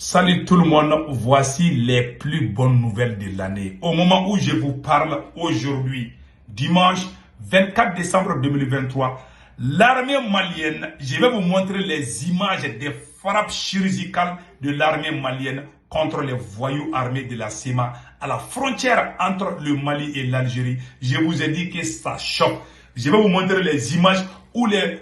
Salut tout le monde, voici les plus bonnes nouvelles de l'année. Au moment où je vous parle aujourd'hui, dimanche 24 décembre 2023, l'armée malienne, je vais vous montrer les images des frappes chirurgicales de l'armée malienne contre les voyous armés de la CEMA à la frontière entre le Mali et l'Algérie. Je vous ai dit que ça choque. Je vais vous montrer les images où les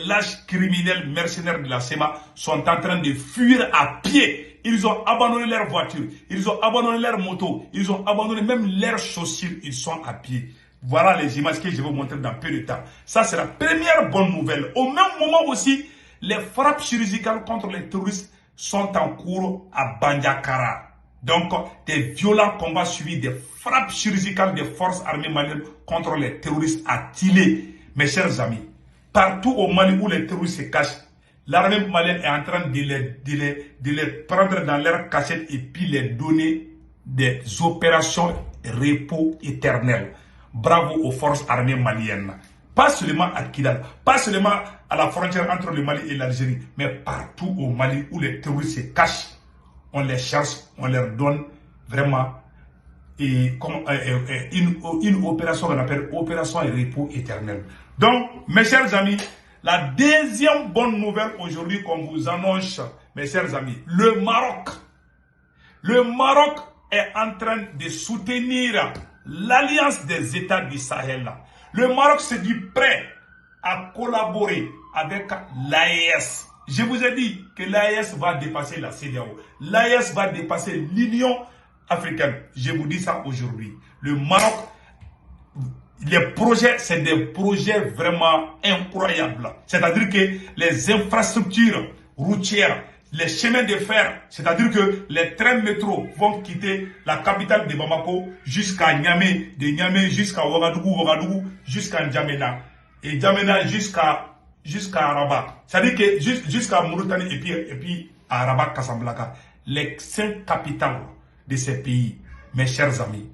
lâches criminels mercenaires de la CEMA sont en train de fuir à pied. Ils ont abandonné leur voiture, ils ont abandonné leur moto, ils ont abandonné même leurs chaussures, ils sont à pied. Voilà les images que je vais vous montrer dans peu de temps. Ça, c'est la première bonne nouvelle. Au même moment aussi, les frappes chirurgicales contre les terroristes sont en cours à Bandiakara. Donc, des violents combats suivis des frappes chirurgicales des forces armées maliennes contre les terroristes à Tilé. Mes chers amis, partout au Mali où les terroristes se cachent, l'armée malienne est en train de les prendre dans leur cachette et puis les donner des opérations repos éternel. Bravo aux forces armées maliennes. Pas seulement à Kidal, pas seulement à la frontière entre le Mali et l'Algérie, mais partout au Mali où les terroristes se cachent. On les cherche, on leur donne vraiment une opération qu'on appelle opération repos éternel. Donc, mes chers amis, la deuxième bonne nouvelle aujourd'hui qu'on vous annonce, mes chers amis, le Maroc est en train de soutenir l'alliance des États du Sahel. Le Maroc se dit prêt à collaborer avec l'AES. Je vous ai dit que l'AES va dépasser la CEDEAO. L'AES va dépasser l'Union africaine. Je vous dis ça aujourd'hui. Le Maroc, les projets, c'est des projets vraiment incroyables. C'est-à-dire que les infrastructures routières, les chemins de fer, c'est-à-dire que les trains métro vont quitter la capitale de Bamako jusqu'à Niamey, de Niamey jusqu'à Ouagadougou, jusqu'à N'Djamena, et N'Djamena jusqu'à Rabat. C'est-à-dire que jusqu'à Mauritanie et puis à Rabat, Casablanca. Les 5 capitales de ces pays, mes chers amis.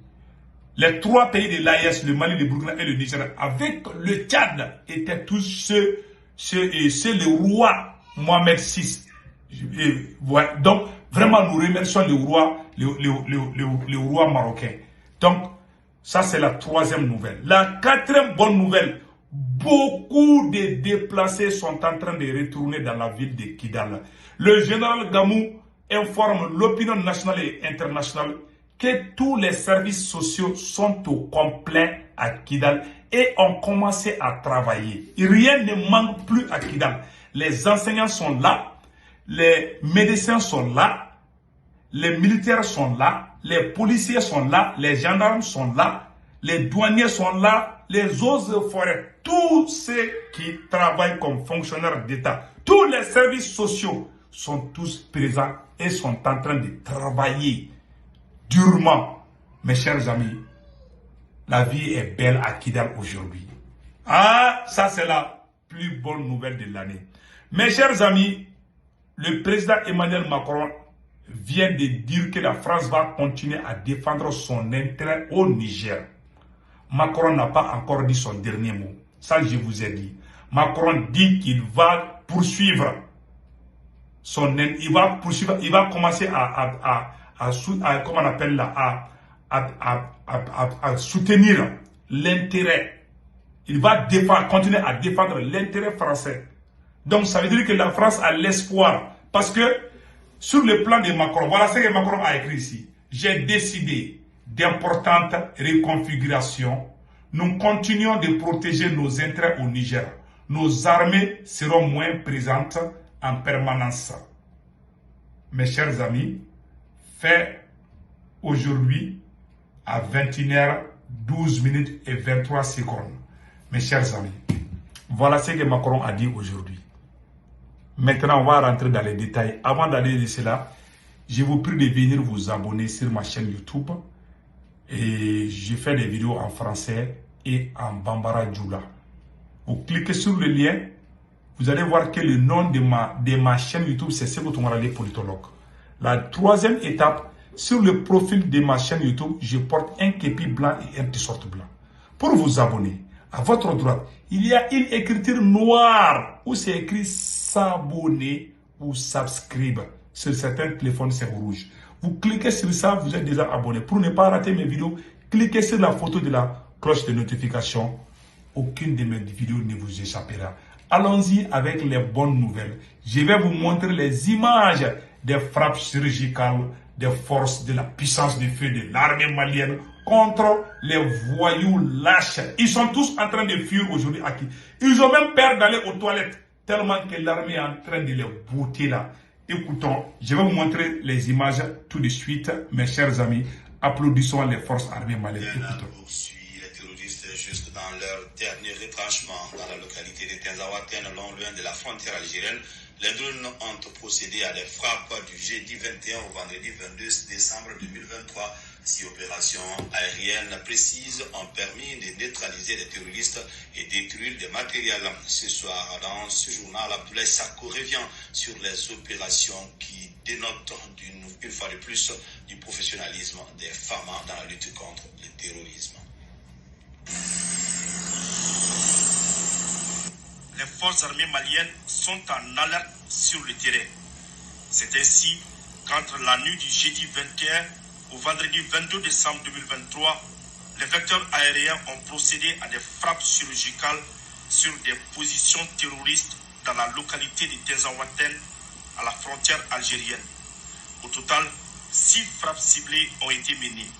Les 3 pays de l'AES, le Mali, le Burkina et le Niger, avec le Tchad, étaient tous le roi Mohamed VI. Donc, vraiment, nous remercions le roi marocain. Donc, ça, c'est la 3e nouvelle. La 4e bonne nouvelle, beaucoup de déplacés sont en train de retourner dans la ville de Kidal. Le général Gamou informe l'opinion nationale et internationale que tous les services sociaux sont au complet à Kidal et ont commencé à travailler. Rien ne manque plus à Kidal. Les enseignants sont là, les médecins sont là, les militaires sont là, les policiers sont là, les gendarmes sont là, les douaniers sont là, les eaux et forêts, tous ceux qui travaillent comme fonctionnaires d'État, tous les services sociaux sont tous présents et sont en train de travailler durement. Mes chers amis, la vie est belle à Kidal aujourd'hui. Ah, ça c'est la plus bonne nouvelle de l'année. Mes chers amis, le président Emmanuel Macron vient de dire que la France va continuer à défendre son intérêt au Niger. Macron n'a pas encore dit son dernier mot. Ça, je vous ai dit. Macron dit qu'il va poursuivre il va commencer à soutenir l'intérêt. Il va continuer à défendre l'intérêt français. Donc, ça veut dire que la France a l'espoir. Parce que, sur le plan de Macron, voilà ce que Macron a écrit ici. J'ai décidé d'importantes reconfigurations. Nous continuons de protéger nos intérêts au Niger. Nos armées seront moins présentes en permanence. Mes chers amis, fait aujourd'hui à 21h12 et 23 secondes. Mes chers amis, voilà ce que Macron a dit aujourd'hui. Maintenant, on va rentrer dans les détails. Avant d'aller de cela, je vous prie de venir vous abonner sur ma chaîne YouTube. Et je fais des vidéos en français et en Bambara Djoula. Vous cliquez sur le lien, vous allez voir que le nom de ma chaîne YouTube, c'est Seko Toumara, les politologues. La 3e étape, sur le profil de ma chaîne YouTube, je porte un képi blanc et un t-shirt blanc. Pour vous abonner, à votre droite, il y a une écriture noire où c'est écrit s'abonner ou subscribe. Sur certains téléphones, c'est rouge. Vous cliquez sur ça, vous êtes déjà abonné. Pour ne pas rater mes vidéos, cliquez sur la photo de la cloche de notification. Aucune de mes vidéos ne vous échappera. Allons-y avec les bonnes nouvelles. Je vais vous montrer les images des frappes chirurgicales des forces de la puissance du feu de l'armée malienne contre les voyous lâches. Ils sont tous en train de fuir aujourd'hui à qui. Ils ont même peur d'aller aux toilettes tellement que l'armée est en train de les bouter là. Écoutons, je vais vous montrer les images tout de suite, mes chers amis. Applaudissons les forces armées maliennes. Écoutons. Les terroristes juste dans leur dernier retranchement dans la localité de Tenzawaten, loin de la frontière algérienne. Les drones ont procédé à des frappes du jeudi 21 au vendredi 22 décembre 2023. Ces opérations aériennes précises ont permis de neutraliser les terroristes et détruire des matériels. Ce soir, dans ce journal, Abdoulaye Sako revient sur les opérations qui dénotent une fois de plus du professionnalisme des femmes dans la lutte contre le terrorisme. Les forces armées maliennes sont en alerte sur le terrain. C'est ainsi qu'entre la nuit du jeudi 21 au vendredi 22 décembre 2023, les vecteurs aériens ont procédé à des frappes chirurgicales sur des positions terroristes dans la localité de Tenzawaten, à la frontière algérienne. Au total, 6 frappes ciblées ont été menées.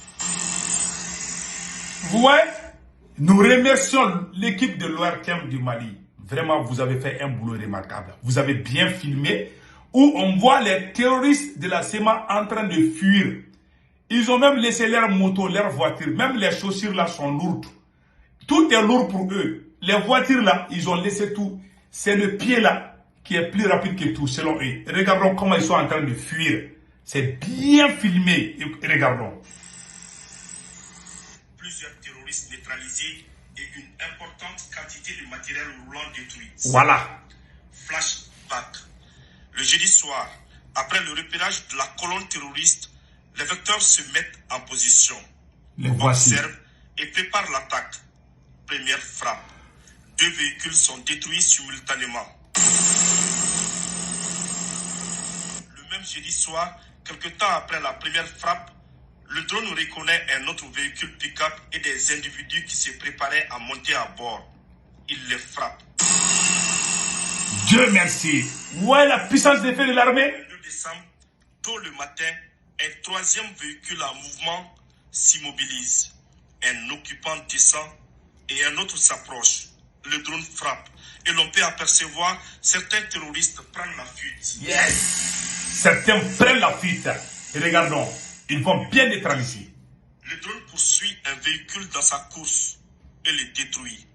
Vous voyez, nous remercions l'équipe de l'ORTM du Mali. Vraiment, vous avez fait un boulot remarquable. Vous avez bien filmé où on voit les terroristes de la SEMA en train de fuir. Ils ont même laissé leur moto, leur voiture. Même les chaussures là sont lourdes. Tout est lourd pour eux. Les voitures là, ils ont laissé tout. C'est le pied là qui est plus rapide que tout selon eux. Regardons comment ils sont en train de fuir. C'est bien filmé. Regardons. Plusieurs terroristes neutralisés et une importante quantité de matériel roulant détruit. Voilà. Flashback. Le jeudi soir, après le repérage de la colonne terroriste, les vecteurs se mettent en position, observent et préparent l'attaque. Première frappe. 2 véhicules sont détruits simultanément. Le même jeudi soir, quelque temps après la première frappe, le drone reconnaît un autre véhicule pick-up et des individus qui se préparaient à monter à bord. Il les frappe. Dieu merci. Ouais, la puissance des feux de l'armée. Le 2 décembre, tôt le matin, un troisième véhicule en mouvement s'immobilise. Un occupant descend et un autre s'approche. Le drone frappe et l'on peut apercevoir certains terroristes prendre la fuite. Yes. Certains prennent la fuite. Et regardons. Ils vont bien neutraliser. Le drone poursuit un véhicule dans sa course et le détruit.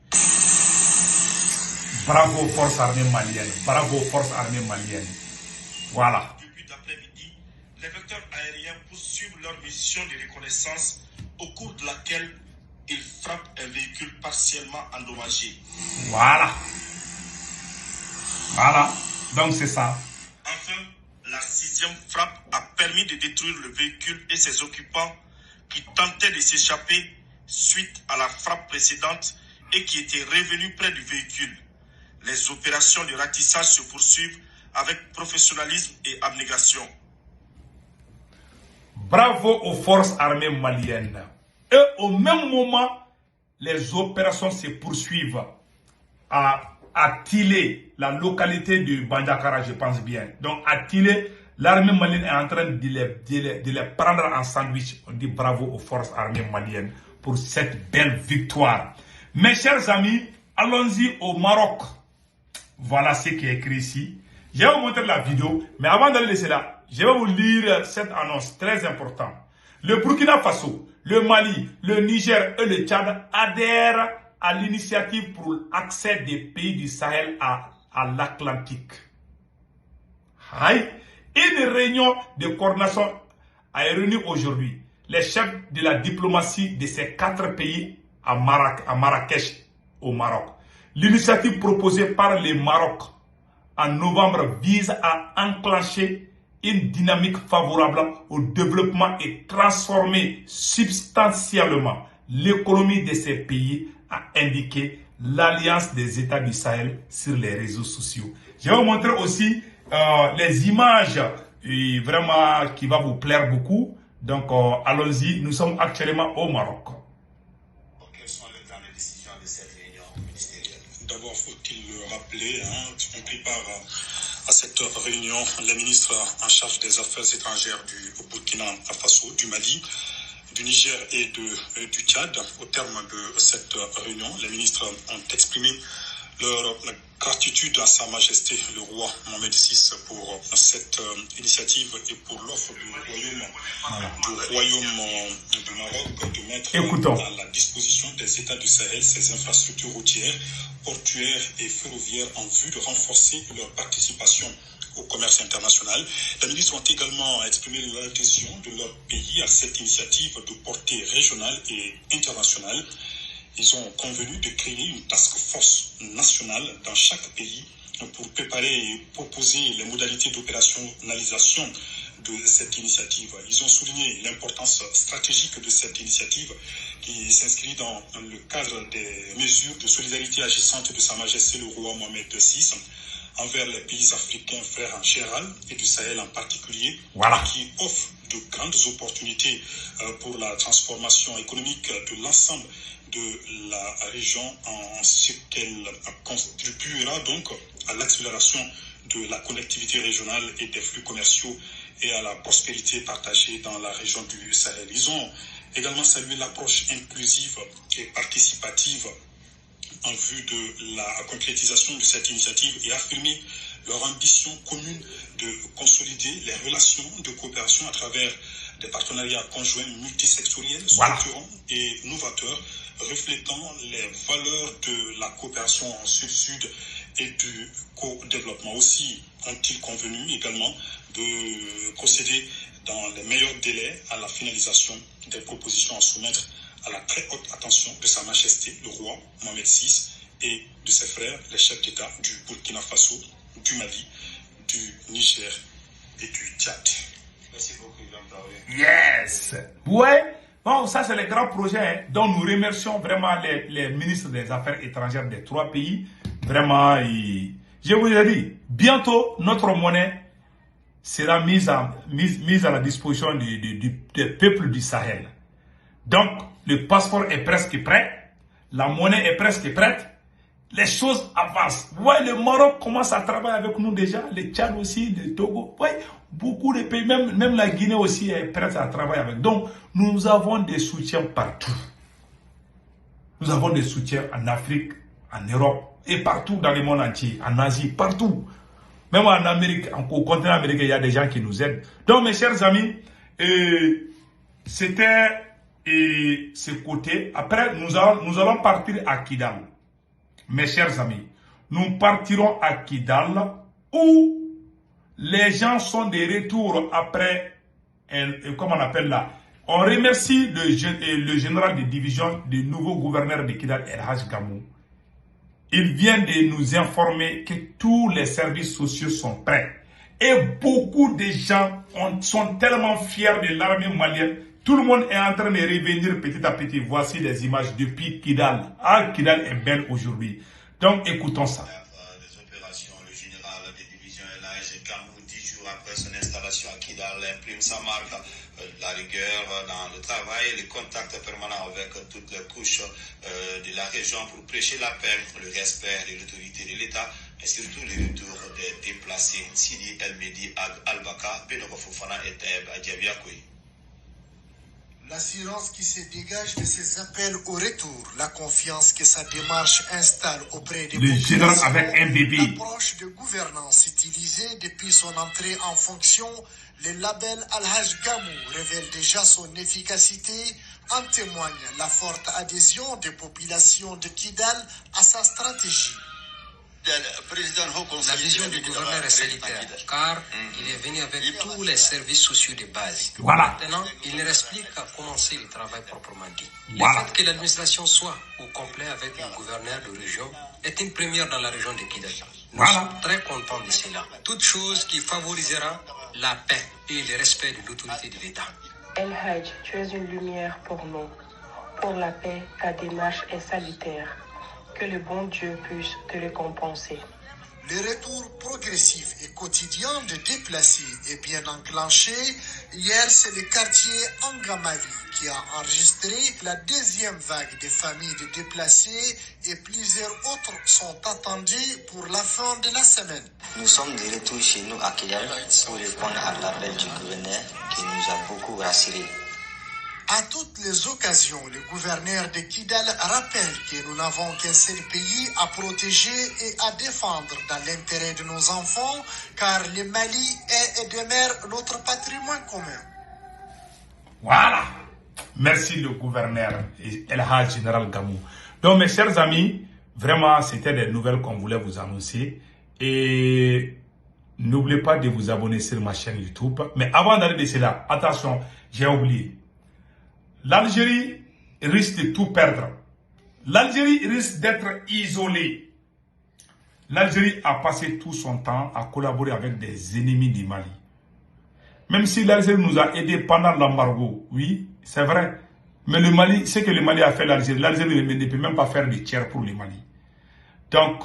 Bravo aux forces armées maliennes. Bravo aux forces armées maliennes. Voilà. Depuis d'après-midi, les vecteurs aériens poursuivent leur mission de reconnaissance au cours de laquelle ils frappent un véhicule partiellement endommagé. Voilà. Voilà. Donc c'est ça. Enfin, la 6e frappe a permis de détruire le véhicule et ses occupants qui tentaient de s'échapper suite à la frappe précédente et qui étaient revenus près du véhicule. Les opérations de ratissage se poursuivent avec professionnalisme et abnégation. Bravo aux forces armées maliennes. Et au même moment, les opérations se poursuivent à Tilé, la localité de Bandakara, je pense bien. Donc à Tilé, l'armée malienne est en train de les prendre en sandwich. On dit bravo aux forces armées maliennes pour cette belle victoire. Mes chers amis, allons-y au Maroc. Voilà ce qui est écrit ici. Je vais vous montrer la vidéo, mais avant de laisser là, je vais vous lire cette annonce très importante. Le Burkina Faso, le Mali, le Niger et le Tchad adhèrent à l'initiative pour l'accès des pays du Sahel à l'Atlantique. Une réunion de coordination a réuni aujourd'hui les chefs de la diplomatie de ces 4 pays à Marrakech, au Maroc. L'initiative proposée par le Maroc en novembre vise à enclencher une dynamique favorable au développement et transformer substantiellement l'économie de ces pays, a indiqué l'Alliance des États du Sahel sur les réseaux sociaux. Je vais vous montrer aussi les images vraiment qui va vous plaire beaucoup. Donc, allons-y. Nous sommes actuellement au Maroc. Quelles sont les grandes décisions de cette réunion ministérielle? D'abord, faut-il le rappeler, ont pris part à cette réunion les ministres en charge des affaires étrangères du Burkina Faso, du Mali, du Niger et du Tchad. Au terme de cette réunion, les ministres ont exprimé leur gratitude à Sa Majesté le roi Mohamed VI pour cette initiative et pour l'offre du royaume du Maroc de mettre à la disposition des États du Sahel ces infrastructures routières, portuaires et ferroviaires en vue de renforcer leur participation au commerce international. Les ministres ont également exprimé l'adhésion de leur pays à cette initiative de portée régionale et internationale. Ils ont convenu de créer une task force nationale dans chaque pays pour préparer et proposer les modalités d'opérationnalisation de cette initiative. Ils ont souligné l'importance stratégique de cette initiative qui s'inscrit dans le cadre des mesures de solidarité agissantes de Sa Majesté le roi Mohamed VI envers les pays africains frères en général et du Sahel en particulier, qui offrent de grandes opportunités pour la transformation économique de l'ensemble de la région, en ce qu'elle contribuera donc à l'accélération de la connectivité régionale et des flux commerciaux et à la prospérité partagée dans la région du Sahel. Ils ont également salué l'approche inclusive et participative en vue de la concrétisation de cette initiative et affirmé leur ambition commune de consolider les relations de coopération à travers des partenariats conjoints multisectoriels, structurants et novateurs, reflétant les valeurs de la coopération en sud-sud et du co-développement. Aussi ont-ils convenu également de procéder dans les meilleurs délais à la finalisation des propositions à soumettre à la très haute attention de Sa Majesté le roi Mohamed VI et de ses frères, les chefs d'État du Burkina Faso, du Mali, du Niger et du Tchad. Merci beaucoup, Ibrahim Traoré. Yes! Ouais! Bon, ça c'est le grand projet dont nous remercions vraiment les ministres des Affaires étrangères des 3 pays. Vraiment, je vous ai dit, bientôt notre monnaie sera mise à la disposition des peuples du Sahel. Donc, le passeport est presque prêt, la monnaie est presque prête, les choses avancent. Ouais, le Maroc commence à travailler avec nous déjà, le Tchad aussi, le Togo. Ouais, beaucoup de pays, même la Guinée aussi est prête à travailler avec. Donc, nous avons des soutiens partout. Nous avons des soutiens en Afrique, en Europe et partout dans le monde entier, en Asie, partout. Même en Amérique, au continent américain, il y a des gens qui nous aident. Donc, mes chers amis, c'était ce côté. Après, nous allons partir à Kidal. Mes chers amis, nous partirons à Kidal où les gens sont de retour après, comment on appelle là. On remercie le général de division du nouveau gouverneur de Kidal, El Hadj Gamou. Il vient de nous informer que tous les services sociaux sont prêts. Et beaucoup de gens sont tellement fiers de l'armée malienne. Tout le monde est en train de revenir petit à petit. Voici des images depuis Kidal. Ah, Kidal est belle aujourd'hui. Donc, écoutons ça. Des opérations, le général de division El Hadj Gamou, 10 jours après son installation à Kidal, imprime sa marque, la rigueur dans le travail, les contacts permanents avec toutes les couches de la région pour prêcher la paix, le respect de l'autorité de l'État, et surtout le retour des déplacés, Sidi El Mehdi Al-Baka, Benoko Fofana et Taeb Adjabiakoui. L'assurance qui se dégage de ces appels au retour, la confiance que sa démarche installe auprès des populations, avec un bébé. l'approche de gouvernance utilisée depuis son entrée en fonction, le label Al-Hadj Gamou révèle déjà son efficacité. En témoigne la forte adhésion des populations de Kidal à sa stratégie. La vision du gouverneur est salutaire, car il est venu avec tous les services sociaux de base. Voilà. Maintenant, il ne reste plus qu'à commencer le travail proprement dit. Voilà. Le fait que l'administration soit au complet avec le gouverneur de région est une première dans la région de Kidal. Nous sommes très contents de cela. Toute chose qui favorisera la paix et le respect de l'autorité de l'État. El Hadj, tu es une lumière pour nous. Pour la paix, ta démarche est salutaire. Que le bon Dieu puisse te récompenser. Le retour progressif et quotidien de déplacés est bien enclenché. Hier, c'est le quartier Angamali qui a enregistré la deuxième vague de familles de déplacés et plusieurs autres sont attendus pour la fin de la semaine. Nous sommes de retour chez nous à Kidal pour répondre à l'appel du gouverneur qui nous a beaucoup rassurés. À toutes les occasions, le gouverneur de Kidal rappelle que nous n'avons qu'un seul pays à protéger et à défendre dans l'intérêt de nos enfants, car le Mali est et demeure notre patrimoine commun. Voilà. Merci le gouverneur et El Hadj Général Gamou. Donc mes chers amis, vraiment c'était des nouvelles qu'on voulait vous annoncer. Et n'oubliez pas de vous abonner sur ma chaîne YouTube. Mais avant d'aller de cela, attention, j'ai oublié. L'Algérie risque de tout perdre. L'Algérie risque d'être isolée. L'Algérie a passé tout son temps à collaborer avec des ennemis du Mali. Même si l'Algérie nous a aidés pendant l'embargo, oui, c'est vrai. Mais le Mali, ce que le Mali a fait l'Algérie ne peut même pas faire du tiers pour le Mali. Donc,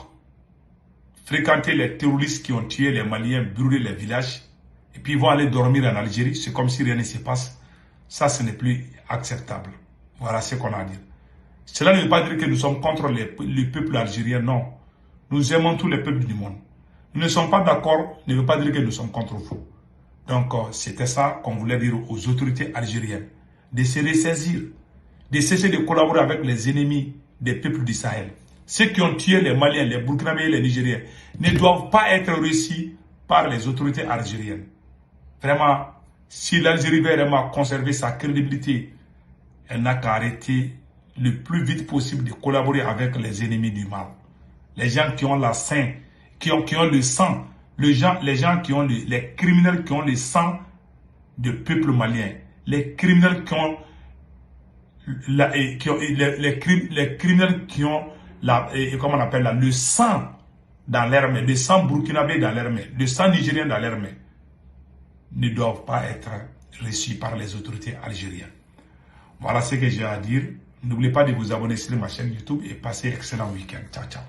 fréquenter les terroristes qui ont tué les Maliens, brûler les villages, et puis ils vont aller dormir en Algérie, c'est comme si rien ne se passe. Ça, ce n'est plus acceptable. Voilà ce qu'on a à dire. Cela ne veut pas dire que nous sommes contre le peuple algérien, non. Nous aimons tous les peuples du monde. Nous ne sommes pas d'accord, ne veut pas dire que nous sommes contre vous. Donc, c'était ça qu'on voulait dire aux autorités algériennes. De se ressaisir, de cesser de collaborer avec les ennemis des peuples du Sahel. Ceux qui ont tué les Maliens, les Burkinabés et les Nigériens ne doivent pas être reçus par les autorités algériennes. Vraiment, si l'Algérie veut vraiment conserver sa crédibilité, elle n'a qu'à arrêter le plus vite possible de collaborer avec les ennemis du mal. Les gens qui ont la sang, qui ont le sang, les criminels qui ont le sang du peuple malien, les criminels qui ont comment on appelle là, le sang dans leur main, le sang burkinabé dans leur main, le sang nigérien dans leur main, ne doivent pas être reçus par les autorités algériennes. Voilà ce que j'ai à dire. N'oubliez pas de vous abonner sur ma chaîne YouTube et passez un excellent week-end. Ciao, ciao.